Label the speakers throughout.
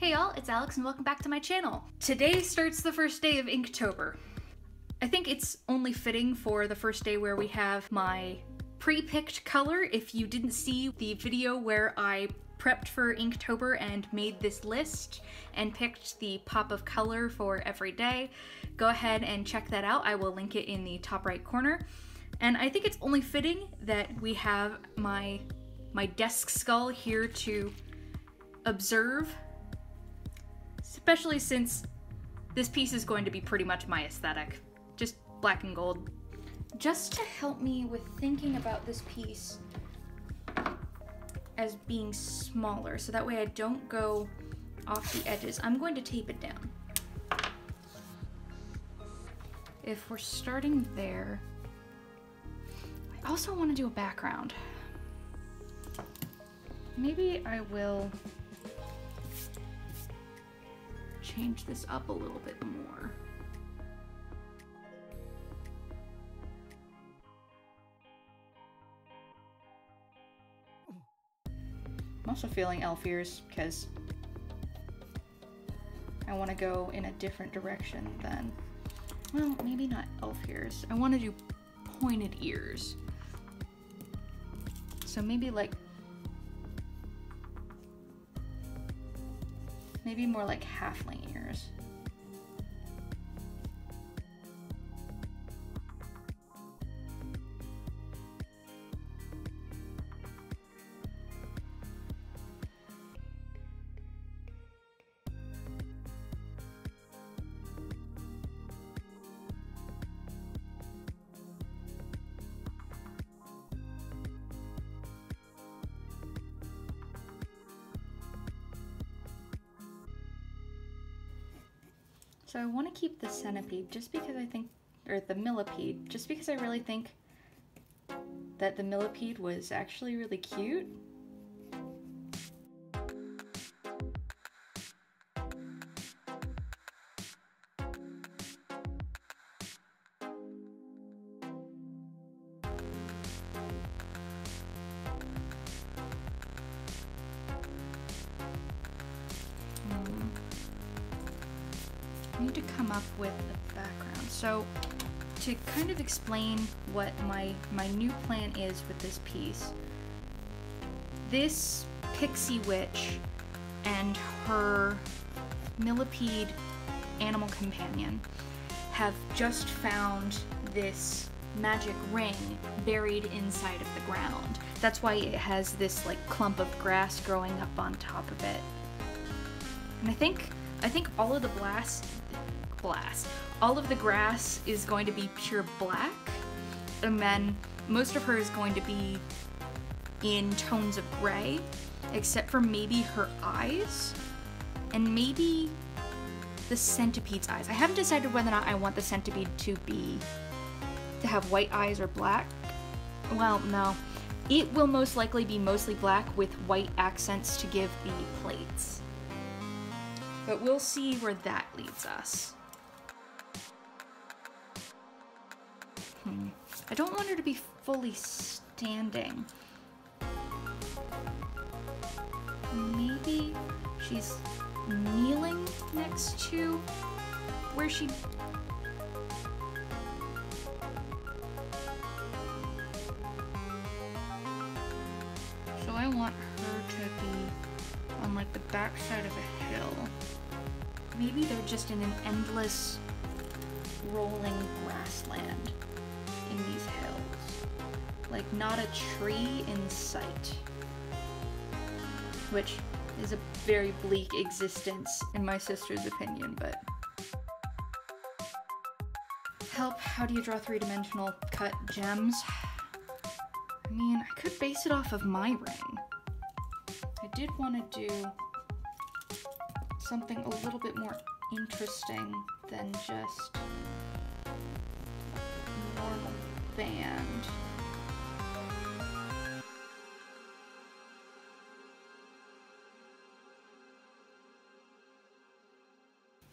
Speaker 1: Hey y'all, it's Alex and welcome back to my channel. Today starts the first day of Inktober. I think it's only fitting for the first day where we have my pre-picked color. If you didn't see the video where I prepped for Inktober and made this list and picked the pop of color for every day, go ahead and check that out. I will link it in the top right corner. And I think it's only fitting that we have my desk skull here to observe, especially since this piece is going to be pretty much my aesthetic, just black and gold. Just to help me with thinking about this piece as being smaller, so that way I don't go off the edges, I'm going to tape it down. If we're starting there, I also want to do a background. Maybe I will change this up a little bit more. I'm also feeling elf ears because I want to go in a different direction than, well, maybe not elf ears. I want to do pointed ears. So maybe like, maybe more like halfling ears. So I want to keep the centipede just because I think, or the millipede, just because I really think that the millipede was actually really cute. I need to come up with a background. So to kind of explain what my new plan is with this piece, this pixie witch and her millipede animal companion have just found this magic ring buried inside of the ground. That's why it has this like clump of grass growing up on top of it. And I think all of the all of the grass is going to be pure black, and then most of her is going to be in tones of gray, except for maybe her eyes, and maybe the centipede's eyes. I haven't decided whether or not I want the centipede to have white eyes or black. Well, no. It will most likely be mostly black with white accents to give the plates. But we'll see where that leads us. I don't want her to be fully standing. Maybe she's kneeling next to where she... So I want her to be on like the back side of a hill. Maybe they're just in an endless rolling grassland in these hills. Like not a tree in sight. Which is a very bleak existence in my sister's opinion, but... Help, how do you draw three-dimensional cut gems? I mean, I could base it off of my ring. I did want to do something a little bit more interesting than just a normal band.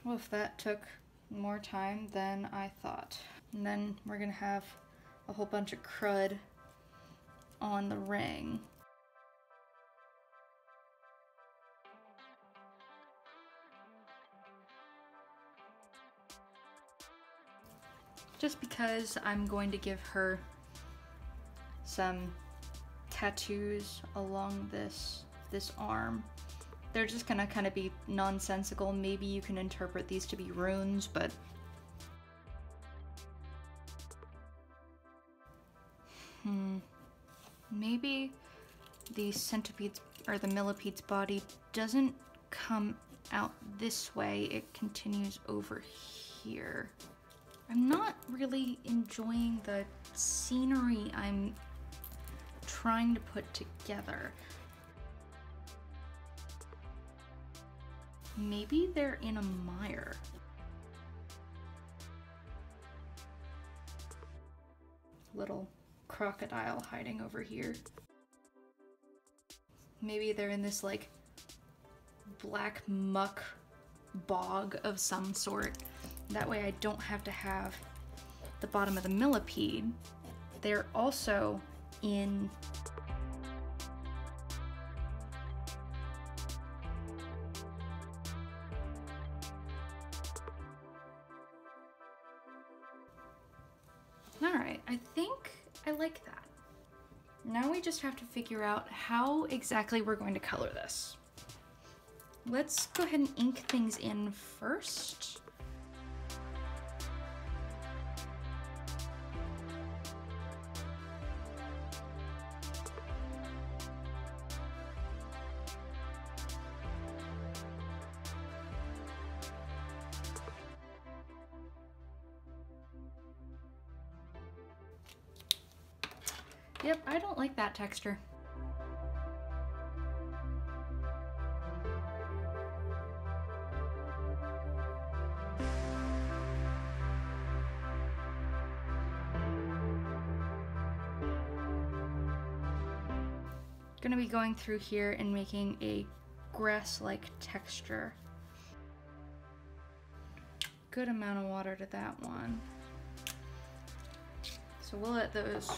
Speaker 1: Well, if that took more time than I thought. And then we're gonna have a whole bunch of crud – on the ring. just because I'm going to give her some tattoos along this arm. They're just gonna kind of be nonsensical. Maybe you can interpret these to be runes, but maybe the centipede's or the millipede's body doesn't come out this way. It continues over here. I'm not really enjoying the scenery I'm trying to put together. Maybe they're in a mire. Little crocodile hiding over here. Maybe they're in this like black muck bog of some sort. That way I don't have to have the bottom of the millipede. They're also in Alright, I think I like that. Now we just have to figure out how exactly we're going to color this. Let's go ahead and ink things in first. Yep, I don't like that texture. Gonna be going through here and making a grass-like texture. Good amount of water to that one. So we'll let those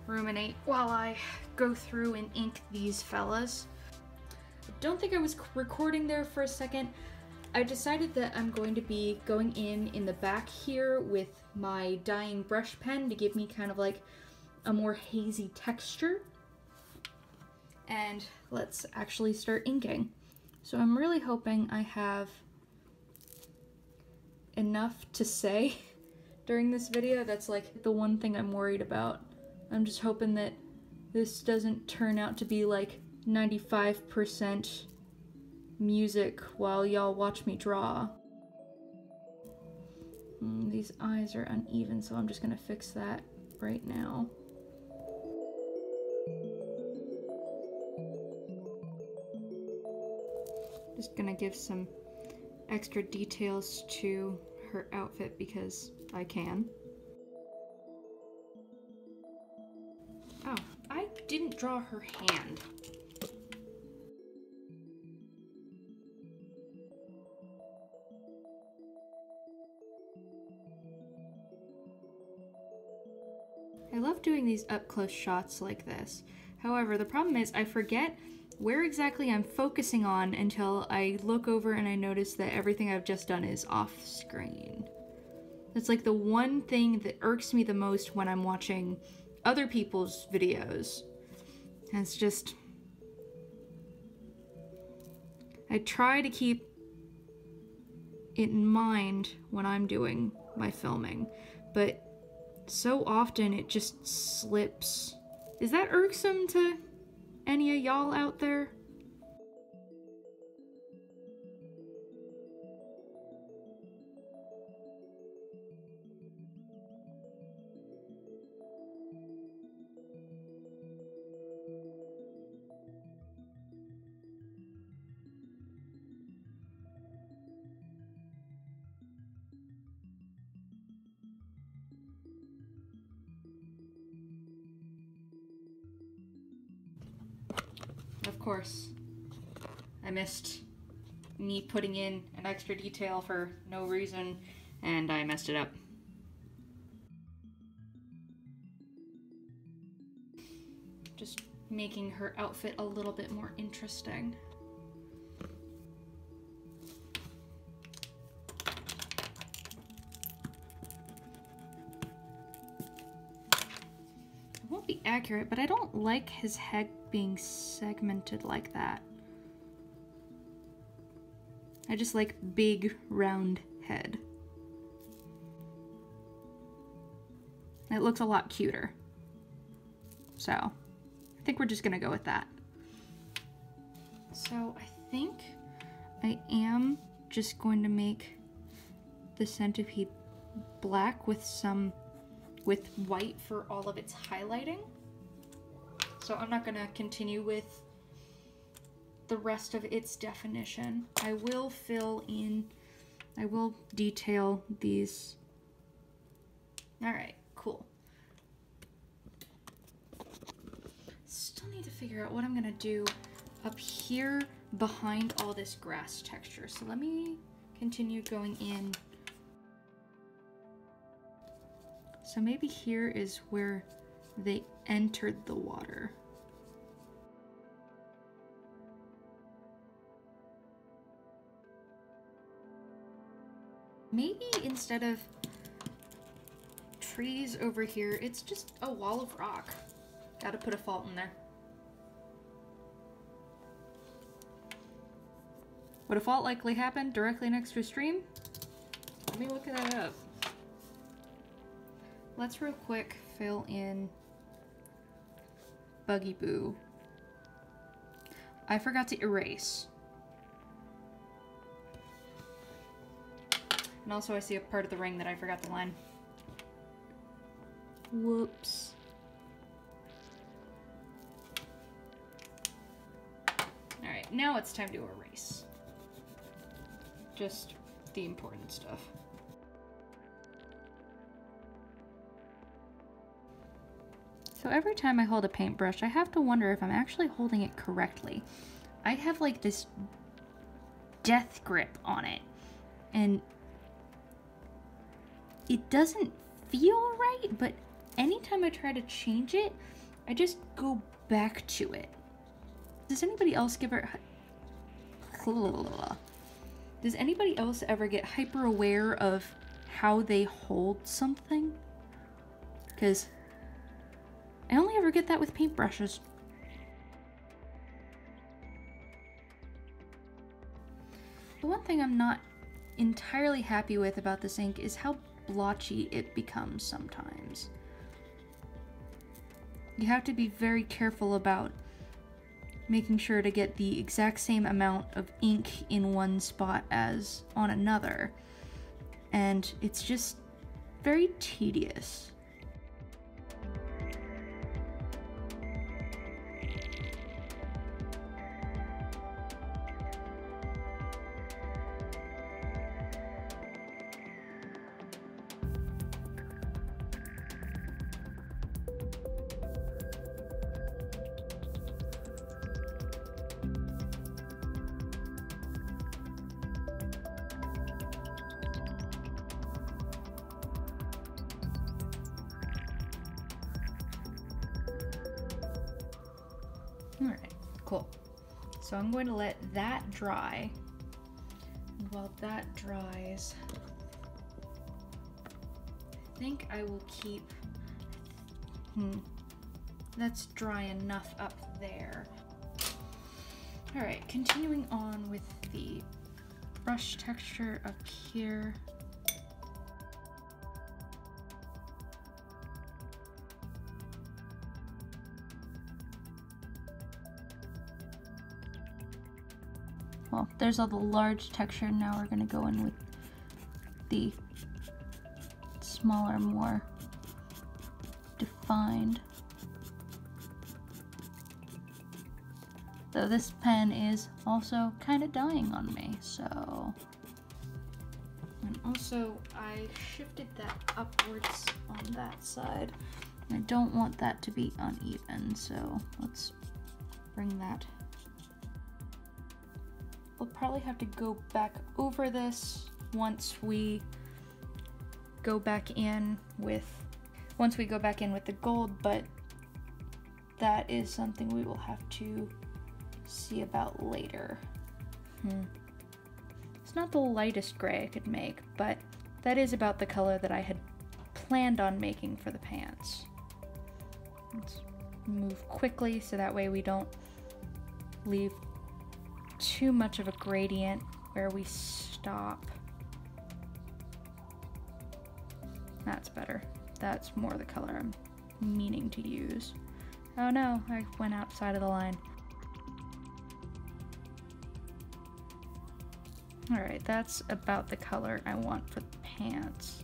Speaker 1: ruminate while I go through and ink these fellas. I don't think I was recording there for a second. I decided that I'm going to be going in the back here with my dyeing brush pen to give me kind of like a more hazy texture. And let's actually start inking. So I'm really hoping I have enough to say during this video. That's like the one thing I'm worried about. I'm just hoping that this doesn't turn out to be like 95% music while y'all watch me draw. These eyes are uneven, so I'm just gonna fix that right now. Just gonna give some extra details to her outfit because I can. Oh, I didn't draw her hand. I love doing these up-close shots like this. However, the problem is I forget where exactly I'm focusing on until I look over and I notice that everything I've just done is off screen. That's like the one thing that irks me the most when I'm watching other people's videos. And it's just, I try to keep it in mind when I'm doing my filming, but so often it just slips. Is that irksome to any of y'all out there? Of course, I missed me putting in an extra detail for no reason, and I messed it up. Just making her outfit a little bit more interesting. accurate, but I don't like his head being segmented like that. I just like big, round head. It looks a lot cuter. So, I think we're just gonna go with that. So, I think I am just going to make the centipede black with white for all of its highlighting. So I'm not gonna continue with the rest of its definition. I will detail these. All right, cool. Still need to figure out what I'm gonna do up here behind all this grass texture. So let me continue going in. So maybe here is where they entered the water. Maybe instead of trees over here, it's just a wall of rock. Gotta put a fault in there. Would a fault likely happen directly next to a stream? Let me look that up. Let's real quick fill in Buggy Boo. I forgot to erase. And also I see a part of the ring that I forgot to line. Whoops. Alright, now it's time to erase. Just the important stuff. So every time I hold a paintbrush, I have to wonder if I'm actually holding it correctly. I have like this death grip on it, and it doesn't feel right, but anytime I try to change it, I just go back to it. Does anybody else Does anybody else ever get hyper aware of how they hold something? Because I only ever get that with paintbrushes. The one thing I'm not entirely happy with about this ink is how blotchy it becomes sometimes. You have to be very careful about making sure to get the exact same amount of ink in one spot as on another. And it's just very tedious. Alright, cool. So I'm going to let that dry. And while that dries, I think I will keep... That's dry enough up there. Alright, continuing on with the brush texture up here. Well, there's all the large texture. Now we're going to go in with the smaller, more defined. Though this pen is also kind of dying on me, so... And also, I shifted that upwards on that side. I don't want that to be uneven, so let's bring that. We'll probably have to go back over this once we go back in with the gold, but that is something we will have to see about later. It's not the lightest gray I could make, but that is about the color that I had planned on making for the pants. Let's move quickly so that way we don't leave too much of a gradient where we stop. That's better. That's more the color I'm meaning to use. Oh no, I went outside of the line. Alright, that's about the color I want for the pants.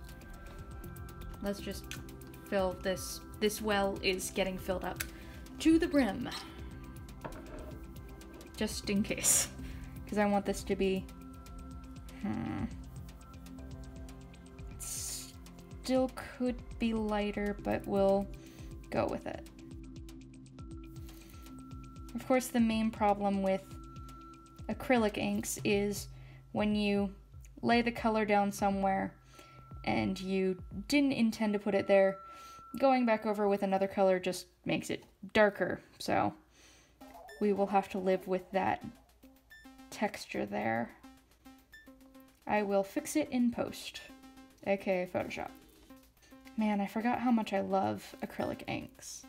Speaker 1: Let's just fill this. This well is getting filled up to the brim. Just in case. Because I want this to be... It still could be lighter, but we'll go with it. Of course, the main problem with acrylic inks is when you lay the color down somewhere and you didn't intend to put it there, going back over with another color just makes it darker. So we will have to live with that texture there. I will fix it in post, aka Photoshop. Man, I forgot how much I love acrylic inks.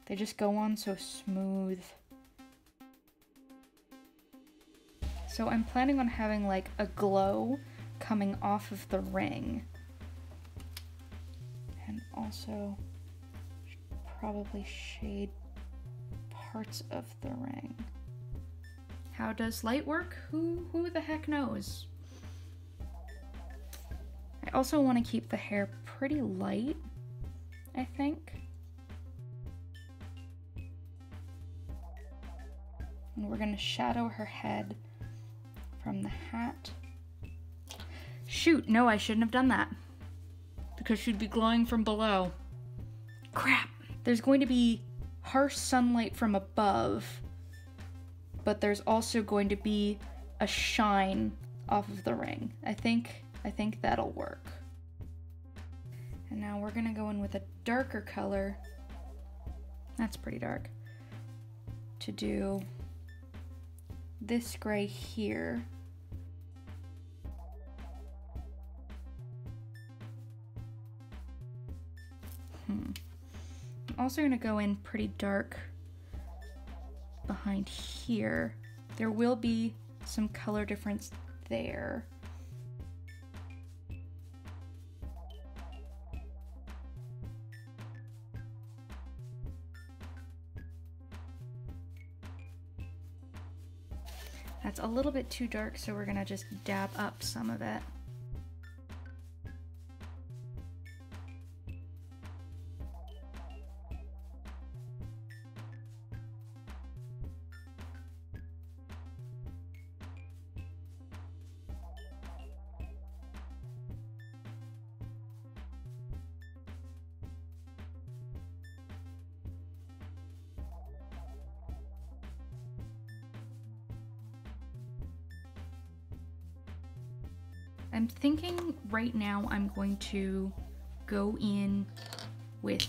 Speaker 1: They just go on so smooth. So I'm planning on having like a glow coming off of the ring. And also probably shade parts of the ring. How does light work? Who the heck knows? I also want to keep the hair pretty light, I think. And we're gonna shadow her head from the hat. Shoot, no, I shouldn't have done that. Because she'd be glowing from below. Crap! There's going to be harsh sunlight from above, but there's also going to be a shine off of the ring. I think that'll work. And now we're gonna go in with a darker color. That's pretty dark. To do this gray here. I'm also gonna go in pretty dark behind here. There will be some color difference there. That's a little bit too dark, so we're gonna just dab up some of it. I'm thinking right now I'm going to go in with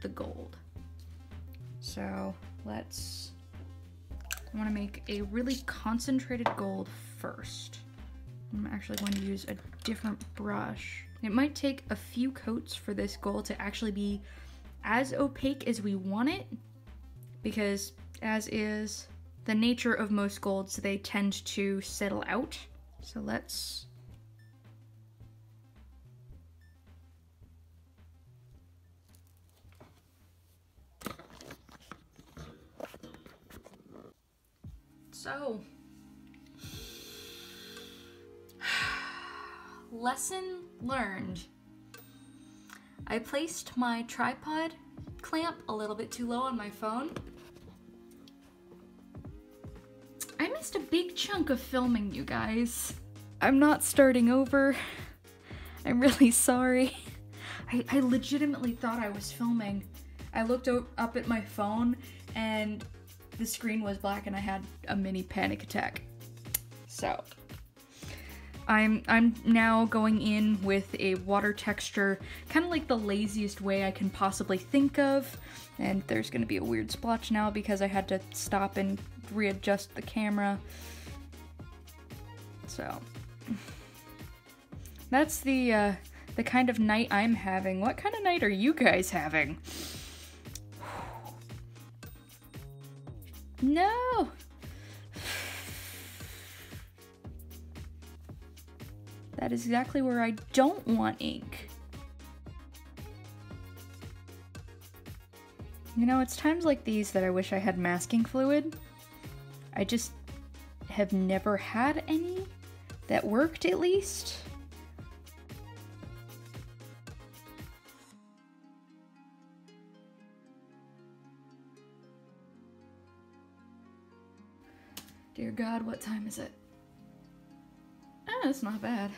Speaker 1: the gold. So I want to make a really concentrated gold first. I'm actually going to use a different brush. It might take a few coats for this gold to actually be as opaque as we want it, because as is the nature of most golds, they tend to settle out. So let's lesson learned. I placed my tripod clamp a little bit too low on my phone. I missed a big chunk of filming, you guys. I'm not starting over. I'm really sorry. I legitimately thought I was filming. I looked up at my phone and the screen was black and I had a mini panic attack. So I'm now going in with a water texture, kind of like the laziest way I can possibly think of. And there's gonna be a weird splotch now because I had to stop and readjust the camera. So that's the kind of night I'm having. What kind of night are you guys having? No! That is exactly where I don't want ink. You know, it's times like these that I wish I had masking fluid. I just have never had any that worked, at least. Dear God, what time is it? Oh, that's not bad.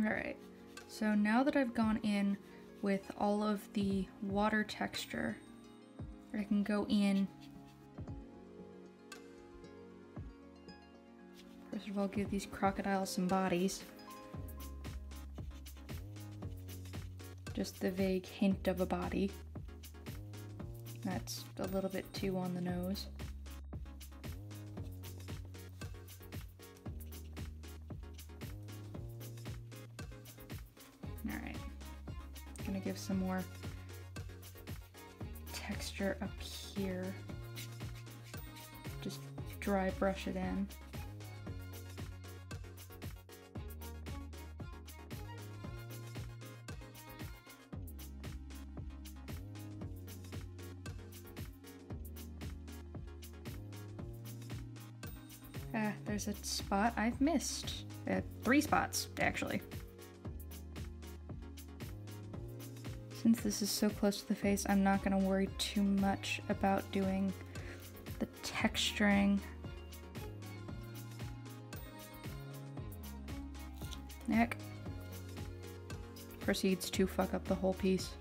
Speaker 1: Alright, so now that I've gone in with all of the water texture, I can go in. First of all, give these crocodiles some bodies. Just the vague hint of a body. That's a little bit too on the nose. Alright. Gonna give some more texture up here. Just dry brush it in. There's a spot I've missed. 3 spots, actually. Since this is so close to the face, I'm not gonna worry too much about doing the texturing. Neck proceeds to fuck up the whole piece.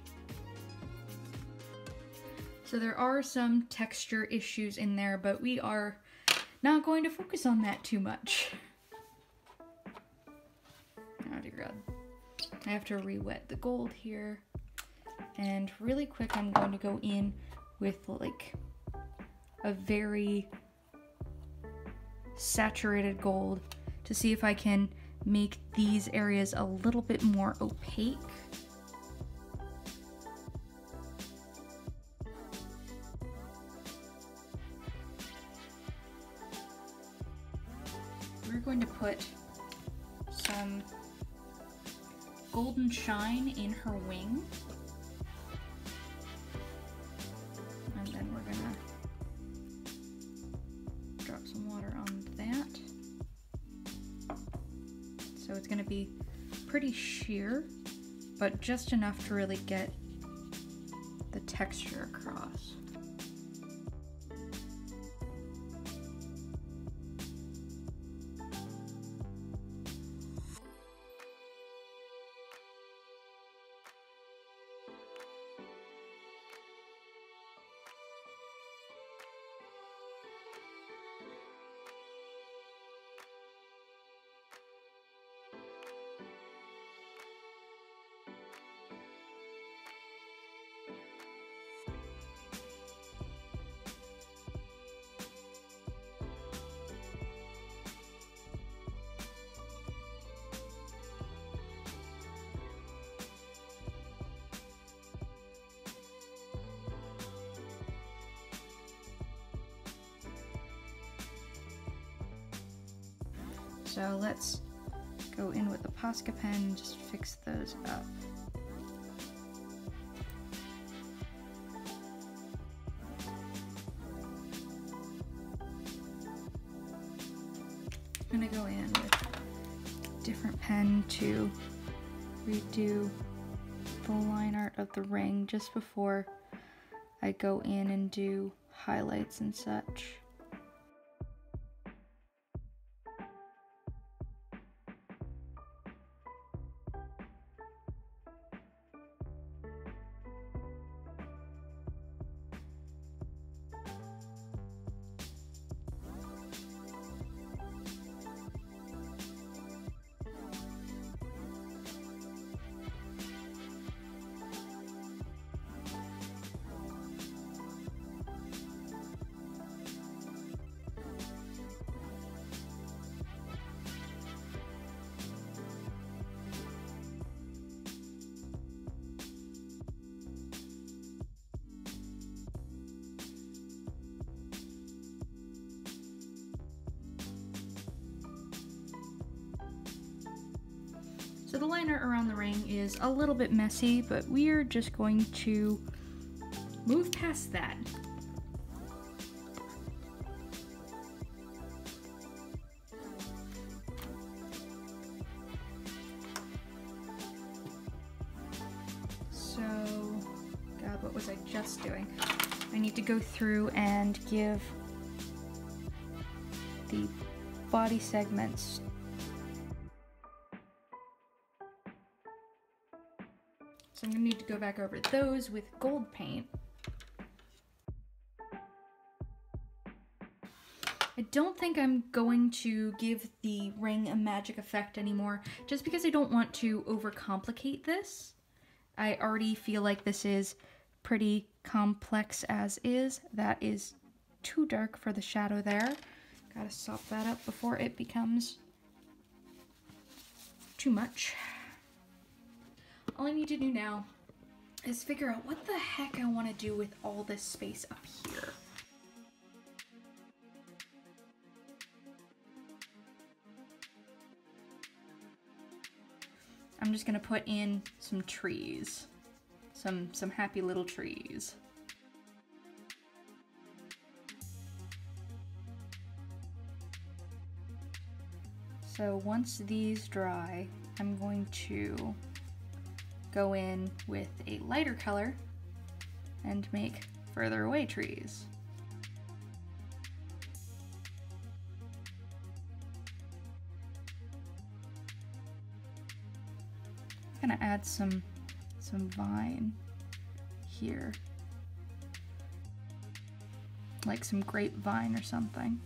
Speaker 1: So there are some texture issues in there, but we are not going to focus on that too much. Oh dear God. I have to re-wet the gold here. And really quick, I'm going to go in with like a very saturated gold to see if I can make these areas a little bit more opaque. We're going to put some golden shine in her wing. And then we're gonna drop some water on that. So it's gonna be pretty sheer, but just enough to really get the texture across. So let's go in with the Posca pen and just fix those up. I'm gonna go in with a different pen to redo the line art of the ring just before I go in and do highlights and such. liner around the ring is a little bit messy, but we're just going to move past that. So, God, what was I just doing? I need to go through and give the body segments. So I'm gonna need to go back over those with gold paint. I don't think I'm going to give the ring a magic effect anymore, just because I don't want to overcomplicate this. I already feel like this is pretty complex as is. That is too dark for the shadow there. Gotta sop that up before it becomes too much. All I need to do now is figure out what the heck I want to do with all this space up here. I'm just gonna put in some trees. Some happy little trees. So once these dry, I'm going to go in with a lighter color and make further away trees. I'm gonna add some vine here, like some grapevine or something.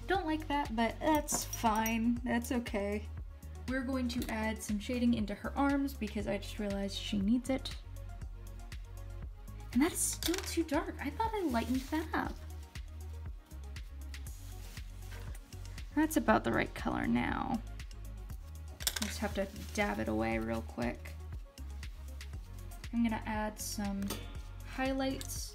Speaker 1: Don't like that, but that's fine. That's okay. We're going to add some shading into her arms because I just realized she needs it. And that is still too dark. I thought I lightened that up. That's about the right color now. I just have to dab it away real quick. I'm gonna add some highlights.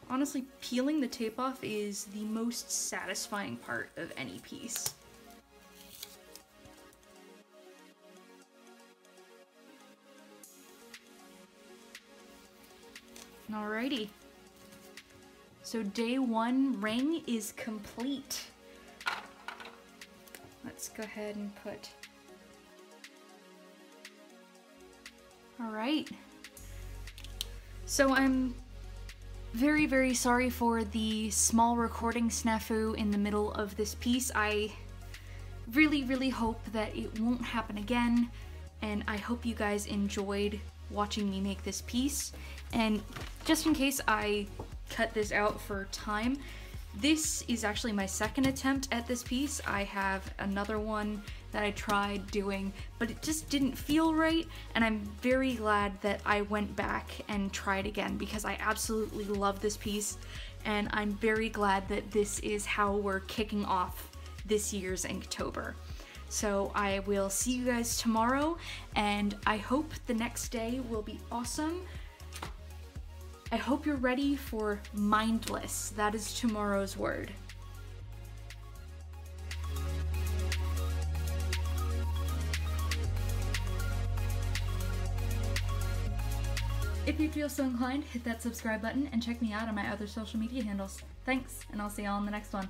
Speaker 1: Honestly, peeling the tape off is the most satisfying part of any piece. Alrighty. So day one ring is complete. Let's go ahead and put... Alright. So I'm very, very sorry for the small recording snafu in the middle of this piece. I really, really hope that it won't happen again, and I hope you guys enjoyed watching me make this piece. And just in case I cut this out for time, this is actually my second attempt at this piece. I have another one that I tried doing, but it just didn't feel right, and I'm very glad that I went back and tried again because I absolutely love this piece, and I'm very glad that this is how we're kicking off this year's Inktober. So I will see you guys tomorrow, and I hope the next day will be awesome. I hope you're ready for mindless. That is tomorrow's word. If you feel so inclined, hit that subscribe button and check me out on my other social media handles. Thanks, and I'll see y'all in the next one.